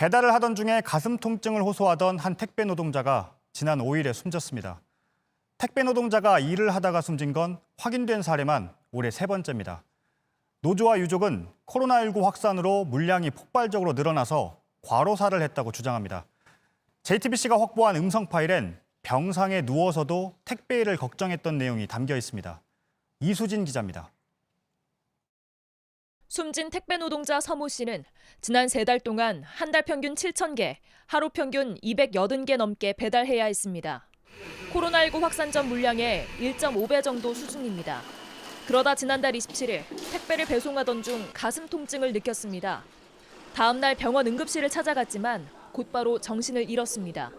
배달을 하던 중에 가슴 통증을 호소하던 한 택배 노동자가 지난 5일에 숨졌습니다. 택배 노동자가 일을 하다가 숨진 건 확인된 사례만 올해 3번째입니다. 노조와 유족은 코로나19 확산으로 물량이 폭발적으로 늘어나서 과로사를 했다고 주장합니다. JTBC가 확보한 음성 파일엔 병상에 누워서도 택배 일을 걱정했던 내용이 담겨 있습니다. 이수진 기자입니다. 숨진 택배 노동자 서모 씨는 지난 3달 동안 한 달 평균 7,000개, 하루 평균 280개 넘게 배달해야 했습니다. 코로나19 확산 전 물량의 1.5배 정도 수준입니다. 그러다 지난달 27일 택배를 배송하던 중 가슴 통증을 느꼈습니다. 다음 날 병원 응급실을 찾아갔지만 곧바로 정신을 잃었습니다.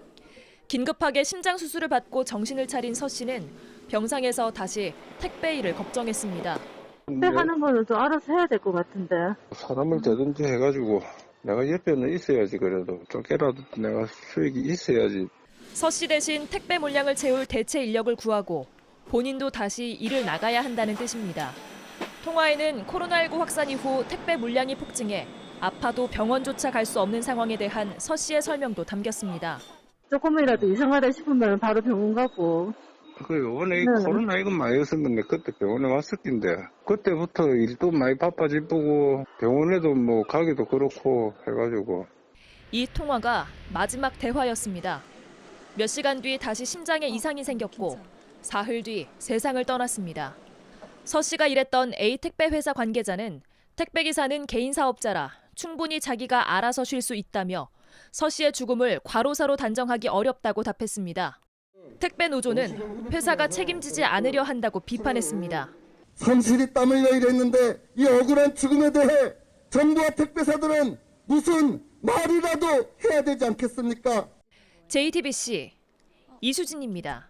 긴급하게 심장 수술을 받고 정신을 차린 서 씨는 병상에서 다시 택배 일을 걱정했습니다. 택배 하는 거는 좀 알아서 해야 될 것 같은데. 사람을 대든지 해가지고 내가 옆에는 있어야지. 그래도 조금이라도 내가 수익이 있어야지. 서 씨 대신 택배 물량을 채울 대체 인력을 구하고 본인도 다시 일을 나가야 한다는 뜻입니다. 통화에는 코로나19 확산 이후 택배 물량이 폭증해 아파도 병원조차 갈 수 없는 상황에 대한 서 씨의 설명도 담겼습니다. 조금이라도 이상하다 싶으면 바로 병원 가고. 그 요번에 코로나19 많이 있었는데 그때 병원에 왔을 텐데 그때부터 일도 많이 바빠지고 병원에도 뭐 가기도 그렇고 해가지고. 이 통화가 마지막 대화였습니다. 몇 시간 뒤 다시 심장에 이상이 생겼고 사흘 뒤 세상을 떠났습니다. 서 씨가 일했던 A 택배 회사 관계자는 택배 기사는 개인 사업자라 충분히 자기가 알아서 쉴 수 있다며 서 씨의 죽음을 과로사로 단정하기 어렵다고 답했습니다. 택배 노조는 회사가 책임지지 않으려 한다고 비판했습니다. 성실히 땀 흘려 일했는데 이 억울한 죽음에 대해 정부와 택배사들은 무슨 말이라도 해야 되지 않겠습니까? JTBC 이수진입니다.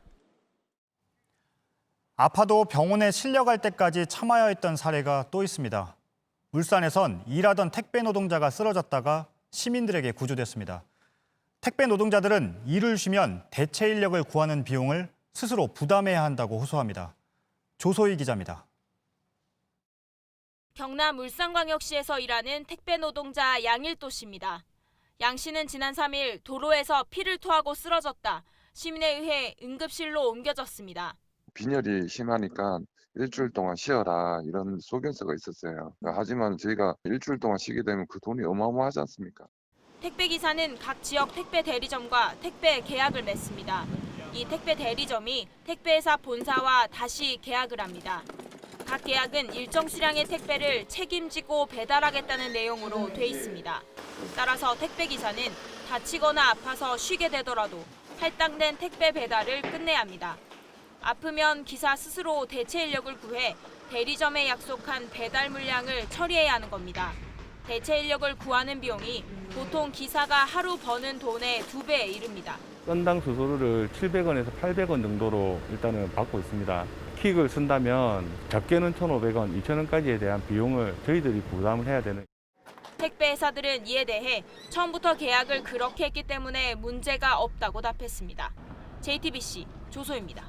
아파도 병원에 실려갈 때까지 참아야 했던 사례가 또 있습니다. 울산에선 일하던 택배 노동자가 쓰러졌다가 시민들에게 구조됐습니다. 택배 노동자들은 일을 쉬면 대체 인력을 구하는 비용을 스스로 부담해야 한다고 호소합니다. 조소희 기자입니다. 경남 울산광역시에서 일하는 택배 노동자 양일도 씨입니다. 양 씨는 지난 3일 도로에서 피를 토하고 쓰러졌다 시민에 의해 응급실로 옮겨졌습니다. 빈혈이 심하니까 일주일 동안 쉬어라 이런 소견서가 있었어요. 하지만 저희가 일주일 동안 쉬게 되면 그 돈이 어마어마하지 않습니까? 택배 기사는 각 지역 택배 대리점과 택배 계약을 맺습니다. 이 택배 대리점이 택배회사 본사와 다시 계약을 합니다. 각 계약은 일정 수량의 택배를 책임지고 배달하겠다는 내용으로 돼 있습니다. 따라서 택배 기사는 다치거나 아파서 쉬게 되더라도 할당된 택배 배달을 끝내야 합니다. 아프면 기사 스스로 대체 인력을 구해 대리점에 약속한 배달 물량을 처리해야 하는 겁니다. 대체 인력을 구하는 비용이 보통 기사가 하루 버는 돈의 2배에 이릅니다. 건당 수수료를 700원에서 800원 정도로 일단은 받고 있습니다. 킥을 쓴다면 적게는 1,500원, 2,000원까지에 대한 비용을 저희들이 부담을 해야 되는. 택배 회사들은 이에 대해 처음부터 계약을 그렇게 했기 때문에 문제가 없다고 답했습니다. JTBC 조소입니다.